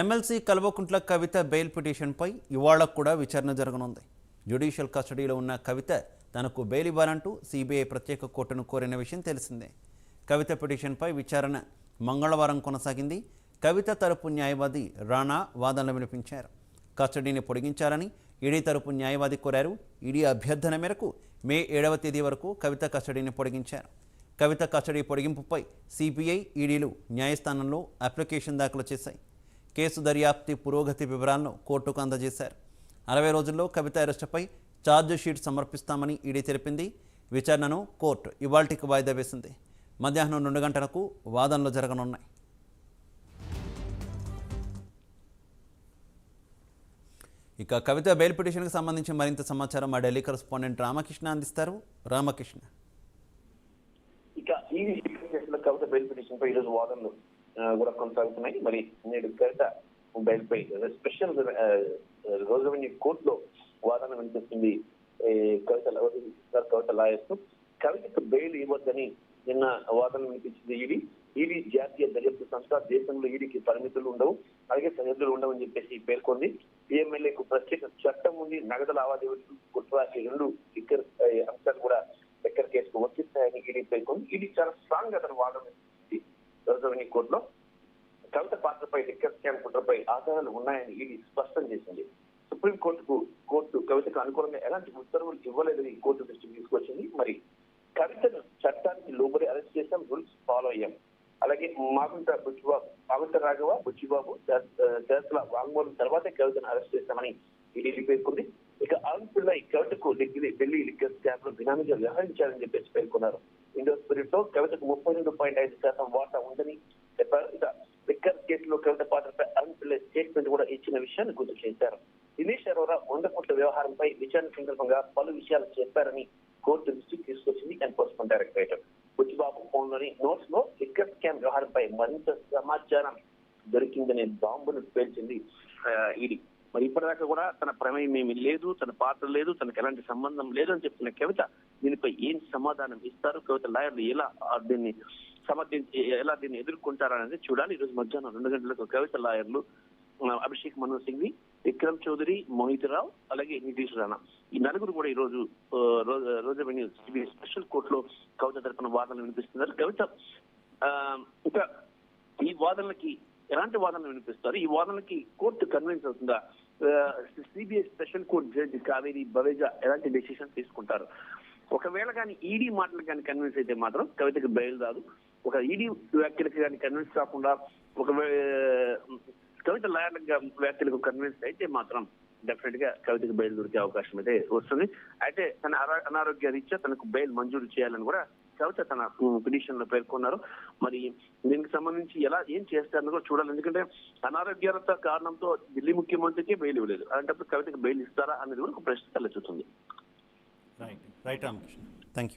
MLC Kalvakuntla Kavitha bail పిటిషన్పై ఇవాళ కూడా విచారణ జరగనుంది. జ్యుడిషియల్ కస్టడీలో ఉన్న కవిత తనకు బెయిల్ ఇవ్వాలంటూ సిబిఐ ప్రత్యేక కోర్టును కోరిన విషయం తెలిసిందే. కవిత పిటిషన్పై విచారణ మంగళవారం కొనసాగింది. కవిత తరపు న్యాయవాది రాణా వాదనలు వినిపించారు. కస్టడీని పొడిగించాలని ఈడీ తరపు న్యాయవాది కోరారు. ఈడీ అభ్యర్థన మేరకు మే 7వ తేదీ వరకు కవిత కస్టడీని పొడిగించారు. కవిత కస్టడీ పొడిగింపుపై సిబిఐ, ఈడీలు న్యాయస్థానంలో అప్లికేషన్ దాఖలు చేశాయి. కేసు దర్యాప్తు పురోగతి వివరాలను కోర్టుకు అందజేశారు. 60 రోజుల్లో కవిత అరెస్టుపై ఛార్జ్ షీట్ సమర్పిస్తామని ఈడీ తెలిపింది. విచారణను కోర్టు ఇవాల్టికి వాయిదా వేసింది. మధ్యాహ్నం 2 గంటలకు వాదనలు జరగనున్నాయి. ఇక కవిత బెయిల్ పిటిషన్కి సంబంధించి మరింత సమాచారం మా ఢిల్లీ కరెస్పాండెంట్ రామకృష్ణ అందిస్తారు. రామకృష్ణ, ఇక ఈ కవిత బెయిల్ పిటిషన్ పై ఈరోజు వాదనలు కూడా కొనసాగుతున్నాయి. మరి నేడు కవిత బెయిల్ పై స్పెషల్ రోజు కోర్టులో వాదన వినిపిస్తుంది. కవిత లాయర్స్ కవితకు బెయిల్ ఇవ్వద్దని నిన్న వాదన వినిపించింది. ఈడీ జాతీయ దర్యాప్తు సంస్థ, దేశంలో ఈడీకి పరిమితులు ఉండవు, అలాగే సరిహద్దులు ఉండవని చెప్పేసి పేర్కొంది. పిఎంఎల్ఏకు ప్రత్యేక చట్టం ఉంది. నగదు లావాదేవీలు కుట్ర ఈ 2 అంశాలు కూడా లెక్కర్ కేసుకు వర్తిస్తాయని ఈడీ పేర్కొంది. ఈడీ చాలా స్ట్రాంగ్ గా తన వాదన రోజు కోర్టులో కవిత పాత్రపై లిక్కర్ స్కామ్ కుట్రపై ఆధారాలు ఉన్నాయని ఈడీ స్పష్టం చేసింది. కోర్టు కవితకు అనుకూలంగా ఎలాంటి ఉత్తర్వులు ఇవ్వలేదని కోర్టు దృష్టికి తీసుకొచ్చింది. మరి కవితను చట్టానికి లోబడి అరెస్ట్ చేసాం, రూల్స్ ఫాలో అయ్యాం. అలాగే మాగుంట రాఘవ, బుచ్చిబాబు చేతుల వాంగ్మూలం తర్వాతే కవితను అరెస్ట్ చేశామని ఈడీ పేర్కొంది. ఇక అరుణ్ పిల్లై కవితకు ఢిల్లీ లిక్కర్ స్కామ్ లో బినామీగా వ్యవహరించారని చెప్పేసి పేర్కొన్నారు. ఇండో స్పిరిట్ లో కవితకు 32.5% వాటా ఉందని చెప్పారు. ఇక లిక్కర్ కేసులో కవిత పాత్రపై అరుణ్ పిల్లై స్టేట్మెంట్ కూడా ఇచ్చిన విషయాన్ని గుర్తు చేశారు. దినేష్ అరోరా 100 కోట్ల వ్యవహారంపై విచారణ సందర్భంగా పలు విషయాలు చెప్పారని కోర్టు దృష్టికి తీసుకొచ్చింది ఎన్ఫోర్స్మెంట్ డైరెక్టరేట్. బుచ్చిబాబు ఫోన్లోని నోట్స్ లో లిక్కర్ స్కామ్ వ్యవహారంపై మరింత సమాచారం దొరికిందనే బాంబును పేల్చింది ఈడీ. మరి ఇప్పటిదాకా కూడా తన ప్రమేయం ఏమీ లేదు, తన పాత్ర లేదు, తనకు ఎలాంటి సంబంధం లేదు అని చెప్పిన కవిత దీనిపై ఏం సమాధానం ఇస్తారు, కవిత లాయర్లు ఎలా దీన్ని ఎదుర్కొంటారనేది చూడాలి. ఈ రోజు మధ్యాహ్నం 2 గంటలకు కవిత లాయర్లు అభిషేక్ మను సింఘ్వి, విక్రమ్ చౌదరి, మోహిత్ రావు, అలాగే నితీష్ రాణా ఈ నలుగురు కూడా ఈ రోజు రోజు స్పెషల్ కోర్టులో కవిత తరపున వాదనలు వినిపిస్తున్నారు. కవిత ఇంకా ఈ వాదనలకి ఎలాంటి వాదనలు వినిపిస్తారు, ఈ వాదనలకి కోర్టు కన్విన్స్ అవుతుందా, CBI special court judge Kaveri Baweja ఎలాంటి డెసిషన్ తీసుకుంటారు? ఒకవేళ కానీ ఈడీ మాటలు కానీ కన్విన్స్ అయితే మాత్రం కవితకు బెయిల్ రాదు. ఒక ఈడీ వ్యాఖ్యలకు కానీ కన్విన్స్ కాకుండా కవిత లాయర్ల వ్యాఖ్యలకు కన్విన్స్ అయితే మాత్రం డెఫినెట్ గా కవితకు బెయిల్ దొరికే అవకాశం అయితే వస్తుంది. అయితే తన అనారోగ్య రీత్యా తనకు బెయిల్ మంజూరు చేయాలని కూడా కవిత తన పిటిషన్ లో పేర్కొన్నారు. మరి దీనికి సంబంధించి ఏం చేస్తారని కూడా చూడాలి. ఎందుకంటే అనారోగ్యత కారణంతో ఢిల్లీ ముఖ్యమంత్రికి బెయిల్ ఇవ్వలేదు. అలాంటప్పుడు కవితకు బెయిల్ ఇస్తారా అనేది కూడా ఒక ప్రశ్న తలెత్తుతుంది. Right Ramakrishna, thank you.